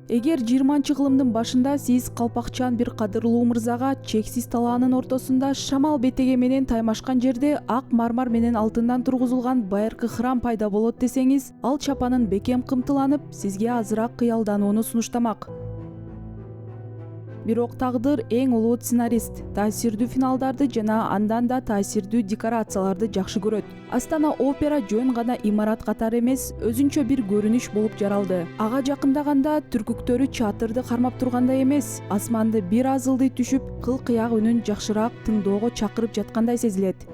Эгер 20-кылымдын башында сиз калпакчан бир кадырлуу мырзага чексиз талаанын ортосунда шамал бетеге менен таймашкан жерде ак мармар менен алтындан тургузулган байыркы храм пайда болот десеңиз, ал чапанын бекем кымтыланып, сизге азыраак кыялданууну сунуштамак. Бирок тагдыр эң улуу сценарист таасирдүү финалдарды жана андан да таасирдүү декорацияларды жакшы көрөт. Астана опера жөн гана имарат катары эмес, өзүнчө бир көрүнүш болуп жаралды. Ага жакындаганда түркүктөрү чатырды кармап тургандай эмес, асманды бир аз ылдый түшүп, кыл кыяк үнүн жакшыраак тыңдоого чакырып жаткандай сезилет.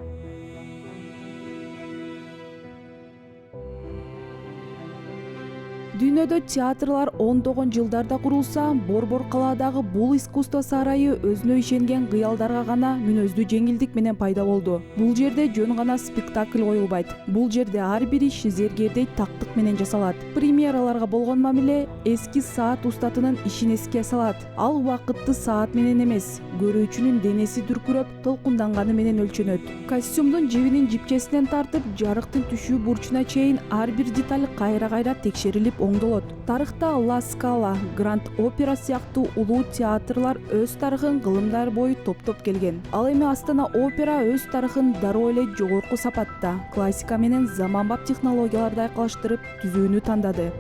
Дүйнөдө театрлар ондогон жылдарда курулса, Борбор калаадагы бул искусство сарайы өзүнө ишенген кыялдарга гана мүнөздүү жеңилдик менен пайда болду. Бул жерде жөн гана спектакль коюлбайт. Бул жерде ар бир иш зергердей тактык менен жасалат. Премьераларга болгон мамиле эски саат устатынын ишин эске салат. Ал убакытты саат менен эмес, көрүүчүнүн денеси дүркүрөп, толкунданганы менен өлчөнөт. Костюмдун жибинин жипчесинен тартып, жарыктын түшүү бурчуна чейин ар бир деталь кайра-кайра текшерилип оңдолот. Тарыхта Ла Скала, Гранд Опера сыяктуу улуу театрлар өз тарыхын кылымдар бою топтоп келген. Ал эми Астана опера өз тарыхын дароо эле жогорку сапатта, классика менен заманбап технологияларды айкалыштырып түзүүнү тандады.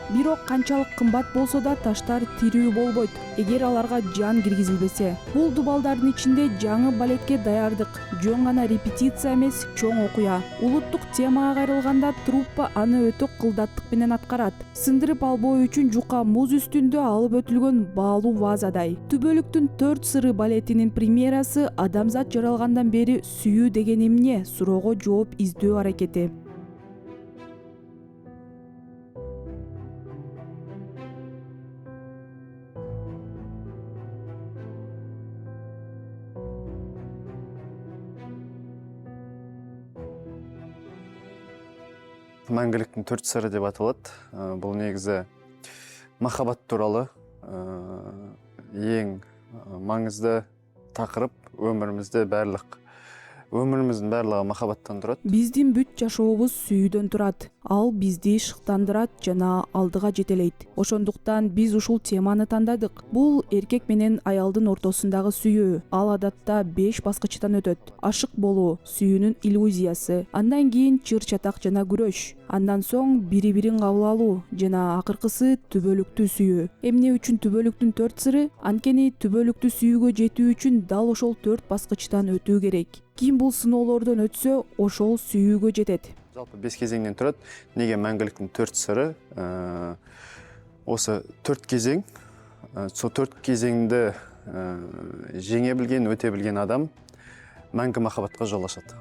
Бирок канчалык кымбат болсо да таштар тирүү болбойт, эгер аларга жан киргизилбесе. Бул дубалдардын ичинде жаңы балетке даярдык, жөн гана репетиция эмес, чоң окуя. Улуттук темага кайрылганда труппа аны өтө кылдаттык менен аткарат. Сындырып албоо үчүн жука муз үстүндө алып өтүлгөн баалуу вазадай. Түбөлүктүн 4 сыры балетинин премьерасы адамзат жаралгандан бери сүйүү деген эмне суроого жооп издөө аракети. Мәңгіліктің 4 сыры деп аталат. Бұл негізі махаббат туралы ең маңызды тақырып. Өміріміздің барлығы махаббаттан тұрат. Биздин бүт жашообуз сүйүүдөн турат. Ал бизди шыктандырат жана алдыга жетелейт. Ошондуктан биз ушул теманы тандадык. Бул эркек менен аялдын ортосундагы сүйүү. Ал адатта 5 баскычтан өтөт. Ашык болуу, сүйүүнүн иллюзиясы, андан кийин чыр-чатак жана күрөш, андан соң бири-бирин кабыл алуу жана акыркысы түбөлүктүү сүйүү. Эмне үчүн түбөлүктүн 4 сыры? Анткени түбөлүктүү сүйүүгө жетүү үчүн дал ошол 4 баскычтан өтүү керек. Ким бул сыноолордон өтсө, ошол сүйүүгө жетет. Жалпы 5 кезеңден турат. Неге мәңгіліктің 4 сыры? Осы 4 кезең, сол 4 кезеңді жеңе білген, өте білген адам мәңгі махаббатқа жол ашат.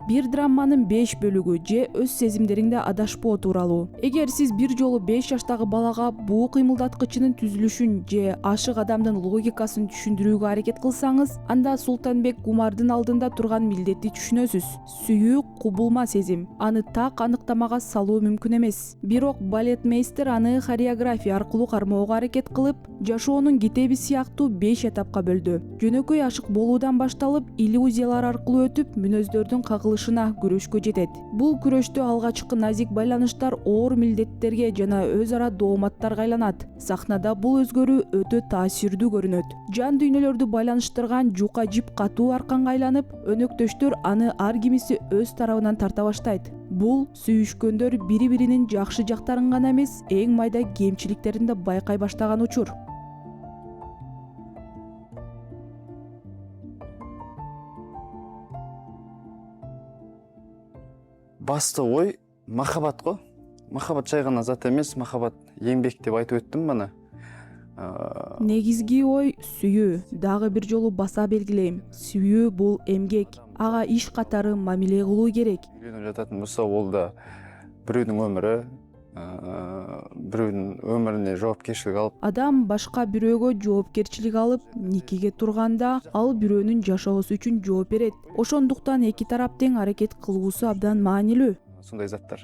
Бир драманын 5 бөлүгү же өз сезимдериңде адашпоо тууралуу. Эгер сиз бир жолу 5 жаштагы балага буу кыймылдаткычынын түзүлүшүн же ашык адамдын логикасын түшүндүрүүгө аракет кылсаңыз, анда Султанбек Гумардын алдында турган милдетти түшүнөсүз. Сүйүү кубулма сезим. Аны так аныктамага салуу мүмкүн эмес. Бирок балетмейстер аны хореография аркылуу кармоого аракет кылып, жашоонун китеби сыяктуу 5 этапка бөлдү. Жөнөкөй ашык болуудан башталып, иллюзиялар аркылуу өтүп, мүнөздөрдүн кагылышына күрөшкө жетет. Бул күрөштө алгачкы назик байланыштар оор милдеттерге жана өз ара дооматтарга айланат. Сахнада бул өзгөрүү өтө таасирдүү көрүнөт. Жан дүйнөлөрдү байланыштырган жука жип катуу арканга айланып, өнөктөштөр аны ар кимиси өз тарабынан тарта баштайт. Бул сүйүшкөндөр бири-биринин жакшы жактарын гана эмес, эң майда кемчиликтерин да байкай баштаган учур. Басты ой махаббат қой. Махаббат жай ғана зат емес, махаббат еңбек деп айтып өттім мына. Негизги ой сүйүү. Дагы бир жолу баса белгилейм. Сүйүү бул эмгек. Ага иш катары мамиле кылуу керек. Үйрөнүп жататын болсо, ол да бирөөнүн өмүрү, бирөөнүн өмүрүнө жоопкерчилик алып, Адам башка бирөөгө жоопкерчилик алып, никеге турганда ал бирөөнүн жашоосу үчүн жооп берет. Ошондуктан эки тарап тең аракет кылуусу абдан маанилүү. сондай заттар.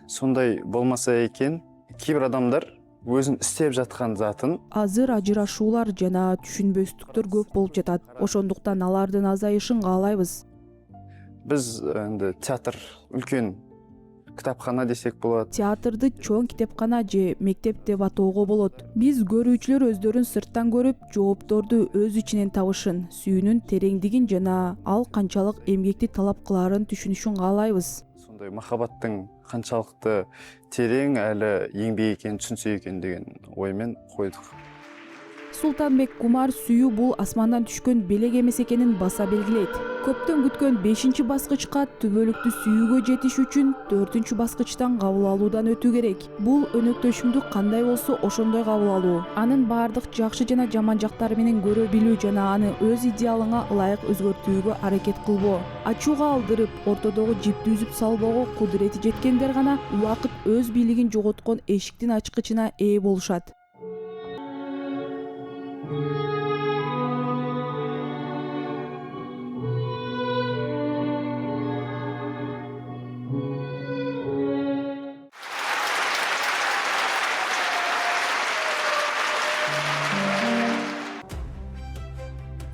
Сондай болмаса экен, кээ бир адамдар өзүн истеп жаткан затын Азыр ажырашуулар жана түшүнбөстүктөр көп болуп жатат. Ошондуктан алардын азайышын каалайбыз. биз энди театр үлкөн китапкана десек болот. Театрды чоң китепкана же мектеп деп атоого болот. Биз көрүүчүлөр өздөрүн сырттан көрүп, жоопторду өз ичинен табышын, сүйүүнүн тереңдигин жана ал канчалык эмгекти талап кылаарын түшүнүшүн каалайбыз. Сондай махабаттың канчалыкты терең әлі еңбек экенин түшүнсө экен деген оймен койдук. Султанбек Кумар сүйүү бул асмандан түшкөн белек эмес экенин баса белгилейт. Көптөн күткөн 5-чи баскычка түбөлүктүү сүйүүгө жетиш үчүн 4-чү баскычтан кабыл алуудан өтүү керек. Бул өнөктөшүңдү кандай болсо ошондой кабыл алуу. Анын баардык жакшы жана жаман жактары менен көрө билүү жана аны өз идеалыңа ылайык өзгөртүүгө аракет кылбоо. Ачууга алдырып, ортодогу жипти үзүп салбоого кудурети жеткендер гана убакыт өз бийлигин жоготкон эшиктин ачкычына ээ болушат.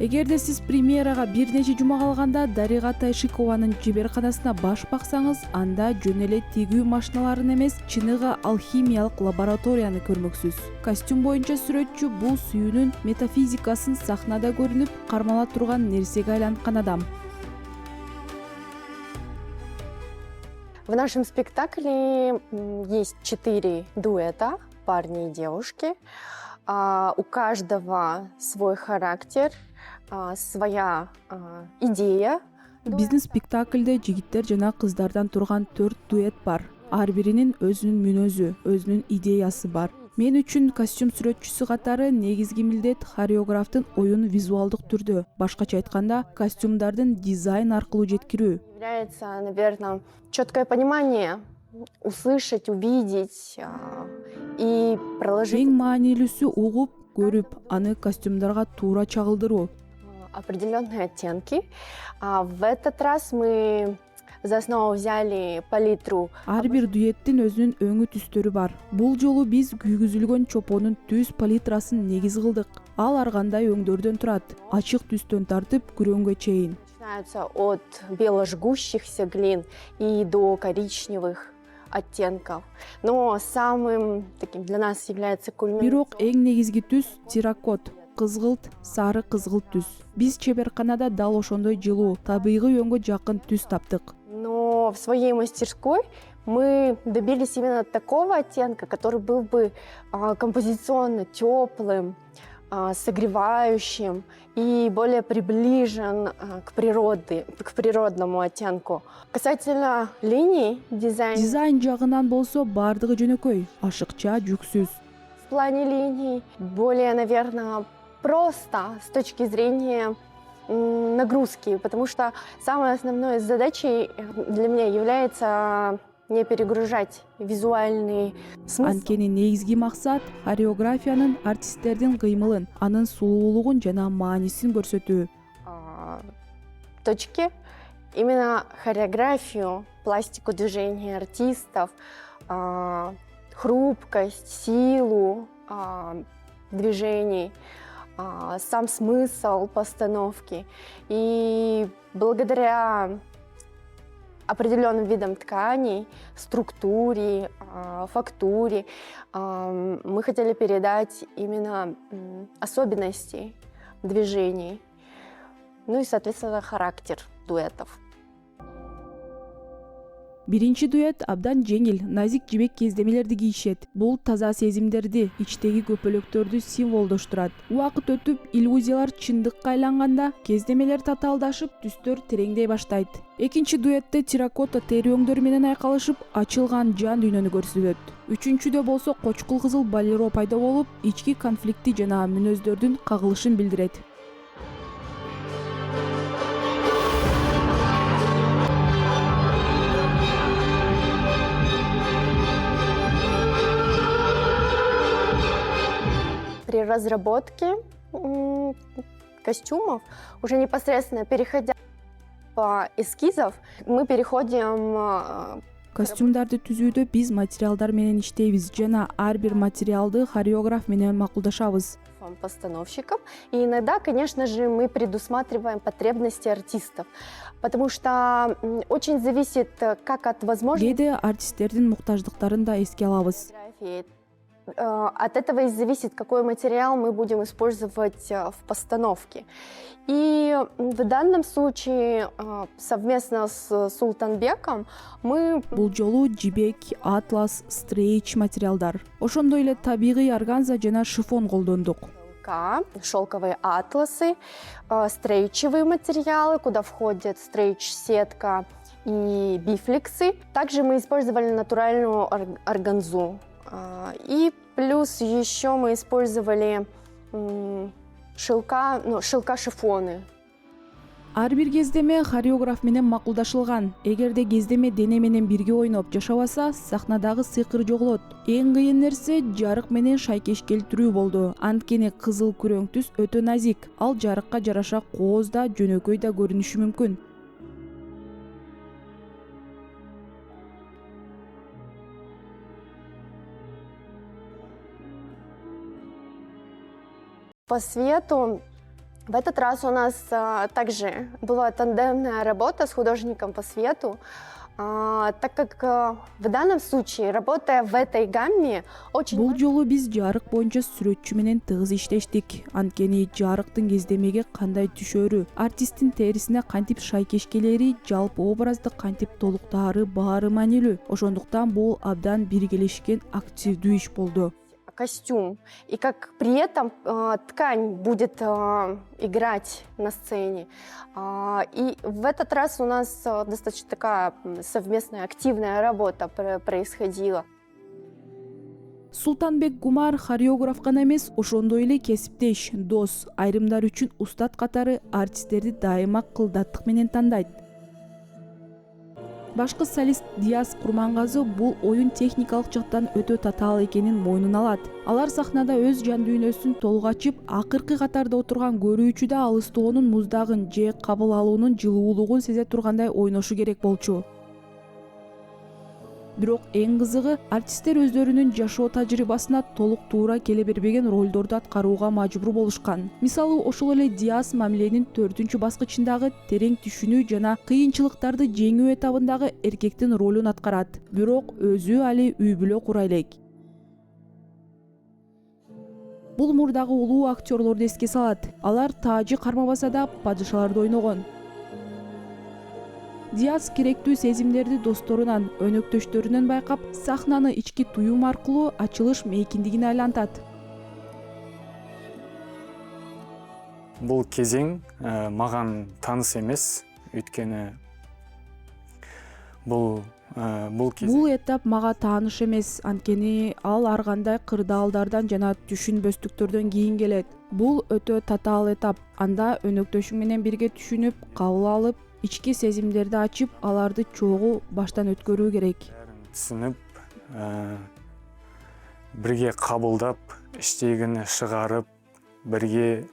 Эгерде сиз премьерага бир нече жума калганда Дарига Тайшикованын жиберканасына баш баксаңыз, анда жөн эле тигүү машиналарын эмес, чыныгы алхимиялык лабораторияны көрмөксүз. Костюм боюнча сүрөтчү бул сүйүүнүн метафизикасын сахнада көрүнүп, кармала турган нерсеге айланткан адам. В нашем спектакле есть 4 дуэта, парни и девушки. У каждого свой характер, своя идея. Биздин спектакльде жигиттер жана кыздардан турган 4 дуэт бар. Ар биринин өзүнүн мүнөзү, өзүнүн идеясы бар. Мен үчүн костюм сүрөтчүсү катары негизги милдет хореографтын оюн визуалдык түрдө, башкача айтканда, костюмдардын дизайн аркылуу жеткирүү. Является, наверное, четкое понимание, услышать, увидеть и проложить Эң маанилүүсү угуп, көрүп, аны костюмдарга туура чагылдыруу. определенные оттенки. В этот раз мы за основу взяли палитру. Ар бир дуэттин өзүнүн өңү түстөрү бар. Бул жолу биз күйгүзүлгөн чопонун түз палитрасын негиз кылдык. Ал ар кандай өңдөрдөн турат. Ачык түстөн тартып, күрөңгө чейин. Начинаются от бело-жгущихся глин и до коричневых оттенков. Но самым таким для нас является кульминацией. Бирок эң негизги түс терракот, кызгылт, сары кызгылт түс. Биз чеберканада дал ошондой жылуу, табигый өңгө жакын түс таптык. Но в своей мастерской мы добились именно такого оттенка, который был бы композиционно теплым, согревающим и более приближен к природному оттенку. Касательно линий дизайна, Дизайн жагынан болсо бардыгы жөнөкөй, ашыкча, жүксүз. в плане линий более, наверное, просто с точки зрения нагрузки, потому что самой основной задачей для меня является не перегружать визуальный смысл. Анткени негизги максат хореографиянын артисттердин кыймылын, анын сулуулугун жана маанисин көрсөтүү. Точки, именно хореографию, пластику движения артистов, хрупкость, силу движений, сам смысл постановки. И благодаря определенным видам тканей, структуре, фактуре мы хотели передать именно особенности движений, ну и, соответственно, характер дуэтов. Биринчи дуэт абдан жеңил, назик жибек кездемелерди кийишет. Бул таза сезимдерди, ичтеги көпөлөктөрдү символдоштурат. Убакыт өтүп, иллюзиялар чындыкка айланганда, кездемелер татаалдашып, түстөр тереңдей баштайт. Экинчи дуэтте терракота тери өңдөр менен айкалышып, ачылган жан дүйнөнү көрсөтөт. Үчүнчүдө болсо кочкул кызыл болеро пайда болуп, ички конфликти жана мүнөздөрдүн кагылышын билдирет. разработки костюмов, уже непосредственно переходя по эскизов, мы переходим Костюмдарды түзүүдө биз материалдар менен иштейбиз жана ар бир материалды хореограф менен макулдашабыз. постановщиков. И иногда, конечно же, мы предусматриваем потребности артистов, потому что очень зависит как от возможностей. Кээде артисттердин муктаждыктарын да эске алабыз. От этого и зависит, какой материал мы будем использовать в постановке. И в данном случае совместно с Султанбеком мы Бул жолу жибек, атлас, стрейч материалдар. Ошондой эле табигый органза жана шифон колдондук. шелковые атласы, стрейчевые материалы, куда входят стрейч-сетка и бифлексы. Также мы использовали натуральную органзу. И плюс еще мы использовали шелка-шифоны. Ар бир кездеме хореограф менен макулдашылган. Эгерде кездеме дене менен бирге ойноп жашабаса, сахнадагы сыйкыр жоголот. Эң кыйын нерсе жарык менен шайкеш келтирүү болду. Анткени кызыл күрөң түс өтө назик. Ал жарыкка жараша кооз да, жөнөкөй да көрүнүшү мүмкүн. По свету в этот раз у нас также была тандемная работа с художником по свету, так как в данном случае, работая в этой гамме, очень Бул жолу биз жарык боюнча сүрөтчү менен тыгыз иштештик. Анткени жарыктын кездемеге кандай түшөрү, артисттин терисине кантип шайкеш келери, жалпы образды кантип толуктаары баары маанилүү. Ошондуктан бул абдан биргелешкен активдүү иш болду. костюм, и как при этом ткань будет играть на сцене. И в этот раз у нас достаточно такая совместная активная работа происходила. Султанбек Гумар хореограф гана эмес, ошондой эле кесиптеш, дос, айрымдар үчүн устат катары артисттерди дайыма кылдаттык менен тандайт. Башкы солист Диас Курмангазы бул оюн техникалык жактан өтө татаал экенин мойнуна алат. Алар сахнада өз жан дүйнөсүн толук ачып, акыркы катарда отурган көрүүчү да алыстоонун муздагын же кабыл алуунун жылуулугун сезе тургандай ойношу керек болчу. Бирок эң кызыгы, артисттер өздөрүнүн жашоо тажрыйбасына толук туура келе бербеген ролдорду аткарууга мажбур болушкан. Мисалы, ошол эле Диас мамиленин 4-чү баскычындагы терең түшүнүү жана кыйынчылыктарды жеңүү этабындагы эркектин ролун аткарат. Бирок өзү али үй бүлө кура элек. Бул мурдагы улуу актерлорду эске салат. Алар таажы кармабаса да падышаларды ойногон. Диас керектүү сезимдерди досторунан, өнөктөштөрүнөн байкап, сахнаны ички туюм аркылуу ачылыш мейкиндигине айлантат. Бул кезең маган тааныс эмес, өйткөнү бул кезең Бул этап мага тааныш эмес, анткени ал ар кандай кырдаалдардан жана түшүнбөстүктөрдөн кийин келет. Бул өтө татаал этап. Анда өнөктөшүң менен бирге түшүнүп, кабыл алып, ички сезимдерди ачып, аларды чогуу баштан өткөрүү керек. түсүнүп, бирге кабылдап, иштегини чыгарып, бирге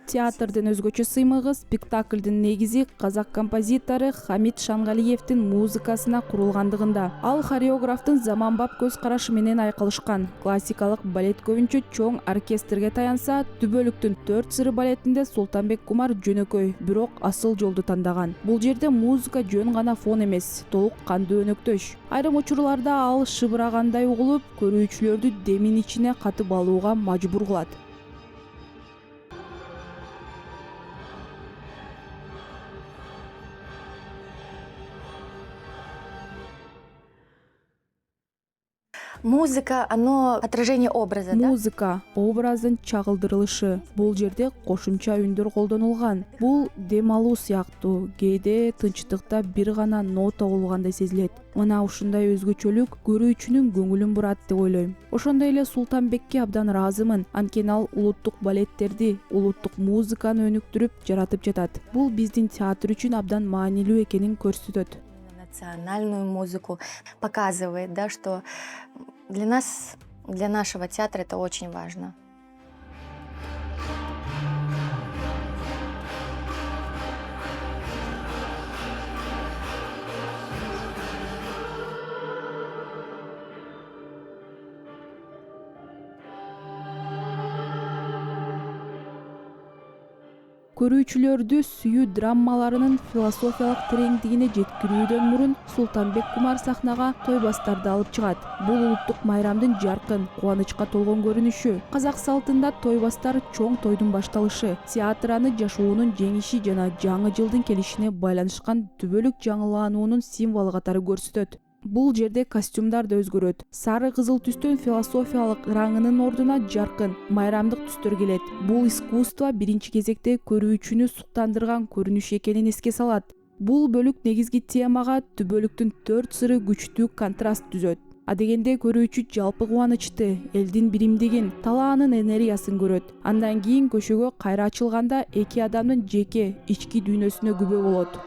Театрдын өзгөчө сыймыгы спектаклдын негизи казак композитору Хамит Шангалиевдин музыкасына курулгандыгында. Ал хореографтын заманбап көз карашы менен айкалышкан. Классикалык балет көбүнчө чоң оркестрге таянса, Түбөлүктүн 4 сыры балетинде Султанбек Гумар жөнөкөй, бирок асыл жолду тандаган. Бул жерде музыка жөн гана фон эмес, толук кандуу өнөктөш. Айрым учурларда ал шыбырагандай угулуп, көрүүчүлөрдү демин ичине катып алууга мажбур кылат. Музыка, оно отражение образа, да? Музыка образдын чагылдырылышы. Бул жерде кошумча үндөр колдонулган. Бул дем алуу сыяктуу. Кээде тынчтыкта бир гана нота угулгандай сезилет. Мына ушундай өзгөчөлүк көрүүчүнүн көңүлүн бурат деп ойлойм. Ошондой эле Султанбекке абдан ыраазымын. Анткени ал улуттук балеттерди, улуттук музыканы өнүктүрүп жаратып жатат. Бул биздин театр үчүн абдан маанилүү экенин көрсөтөт. Национальную музыку показывает, да, что для нас, для нашего театра это очень важно. Көрүүчүлөрдү сүйүү драмаларынын философиялык тереңдигине жеткирүүдөн мурун Султанбек Кумар сахнага тойбастарды алып чыгат. Бул улуттук майрамдын жаркын, кубанычка толгон көрүнүшү. Казак салтында тойбастар чоң тойдун башталышы, театр аны жашоонун жеңиши жана жаңы жылдын келишине байланышкан түбөлүк жаңылануунун символу катары көрсөтөт. Бул жерде костюмдар да өзгөрөт. Сары кызыл түстөн философиялык раңынын ордуна жаркын, майрамдык түстөр келет. Бул искусство биринчи кезекте көрүүчүнү суктандырган көрүнүш экенин эске салат. Бул бөлүк негизги темага түбөлүктүн 4 сыры күчтүү контраст түзөт. Адегенде көрүүчү жалпы кубанычты, элдин биримдигин, талаанын энергиясын көрөт. Андан кийин көшөгө кайра ачылганда эки адамдын жеке, ички дүйнөсүнө күбө болот.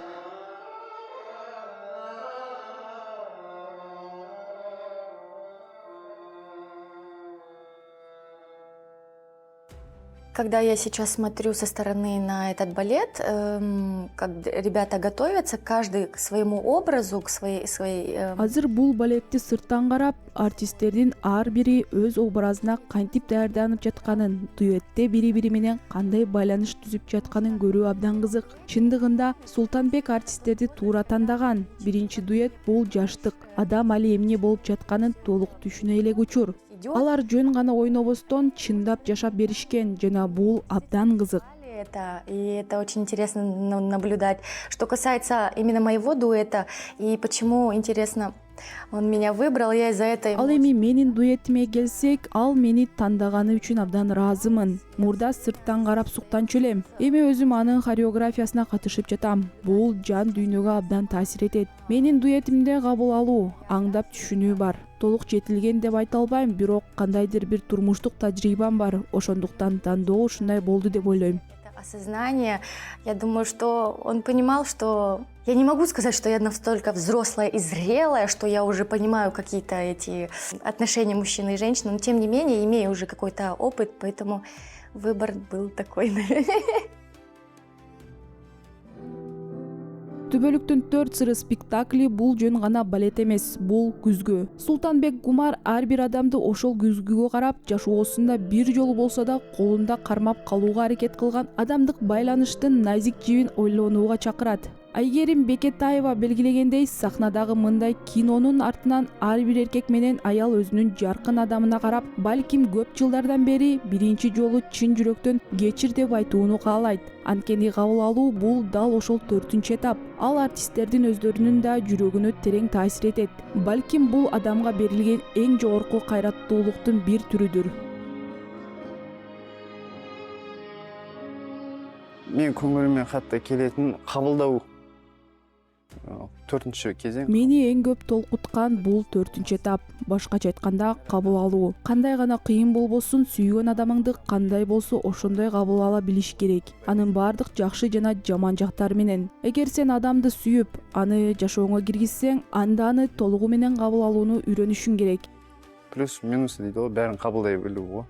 Когда я сейчас смотрю со стороны на этот балет, как ребята готовятся, каждый к своему образу, к своей Азыр бул балетти сырттан карап, артисттердин ар бири өз образына кантип даярданып жатканын, дуэтте бири-бири менен кандай байланыш түзүп жатканын көрүү абдан кызык. Чындыгында Султанбек артисттерди туура тандаган. Биринчи дуэт бул жаштык, адам али эмне болуп жатканын толук түшүнө элек учур. Алар жөн гана ойнобостон чындап жашап беришкен жана бул абдан кызык. И это очень интересно наблюдать. Что касается именно моего дуэта, и почему, интересно, он меня выбрал, я из-за этого... Ал эми менин дуэтиме келсек, ал мени тандаганы үчүн абдан ыраазымын. Мурда сырттан карап суктанчу элем. Эми өзүм анын хореографиясына катышып жатам. Бул жан дүйнөгө абдан таасир этет. Менин дуэтимде кабыл алуу, аңдап түшүнүү бар. Толук жетилген деп айта албайм, бирок кандайдыр бир турмуштук тажрыйбам бар. Ошондуктан тандоо ушундай болду деп ойлойм. Осознание, я думаю, что он понимал, что я не могу сказать, что я настолько взрослая и зрелая, что я уже понимаю какие-то эти отношения мужчины и женщины, но тем не менее имею уже какой-то опыт, поэтому выбор был такой. Түбөлүктүн 4 сыры спектакли бул жөн гана балет эмес, бул күзгү. Султанбек Кумар ар бир адамды ошол күзгүгө карап, жашоосунда бир жолу болсо да колунда кармап калууга аракет кылган адамдык байланыштын назик жибин ойлонууга чакырат. Айгерим Бекетаева белгилегендей, сахнадагы мындай кинонун артынан ар бир эркек менен аял өзүнүн жаркын адамына карап, балким көп жылдардан бери биринчи жолу чын жүрөктөн кечир деп айтууну каалайт. Анткени кабыл алуу бул дал ошол 4-чү этап. Ал артисттердин өздөрүнүн да жүрөгүнө терең таасир этет. Балким бул адамга берилген эң жогорку кайраттуулуктун бир түрүдүр. Мен көңүлүмө катты келетин кабылдоо 4-чү кезең. Мени эң көп толкуткан бул 4-чү этап. Башкача айтканда, кабыл алуу. Кандай гана кыйын болбосун, сүйгөн адамыңды кандай болсо ошондой кабыл ала билиш керек. Анын бардык жакшы жана жаман жактары менен. Эгер сен адамды сүйүп, аны жашооңо киргизсең, анда аны толугу менен кабыл алууну үйрөнүшүң керек. Плюс минус дейт го, бәрін кабылдай билүү го.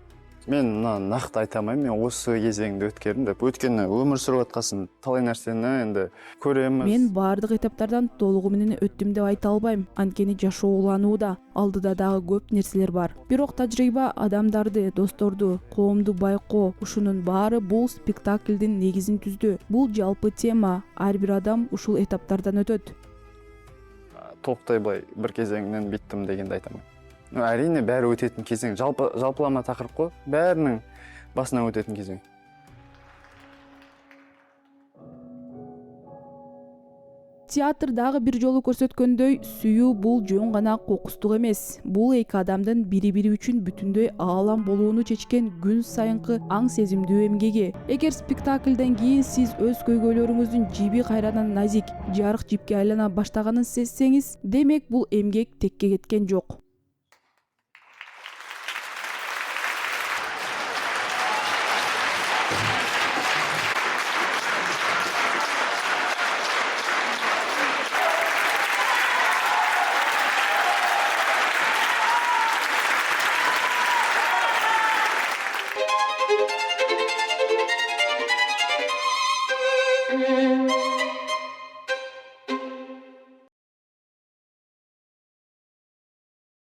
Мен мына накты айта алмайм, мен осы кезеңди өткөрдүм деп. Өткөнү өмүр сүрүп аткасын талай нерсени энди көрөмүз. Мен бардык этаптардан толугу менен өттүм деп айта албайм, анткени жашоо уланууда, алдыда дагы көп нерселер бар. Бирок тажрыйба адамдарды, досторду, коомду байкоо, ушунун баары бул спектаклдин негизин түздү. Бул жалпы тема, ар бир адам ушул этаптардан өтөт. Токтой бир кезеңден биттим дегенди айтамын. Әрине бәрі өтетін кезең, жалпылама тақырып қой, бәрінің басынан өтетін кезең. Театр дагы бир жолу көрсөткөндөй, сүйүү бул жөн гана кокустук эмес. Бул эки адамдын бири-бири үчүн бүтүндөй аалам болууну чечкен күн сайынкы аң сезимдүү эмгеги. Эгер спектаклден кийин сиз өз көйгөйлөрүңүздүн жиби кайрадан назик, жарык жипке айлана баштаганын сезсеңиз, демек бул эмгек текке кеткен жок.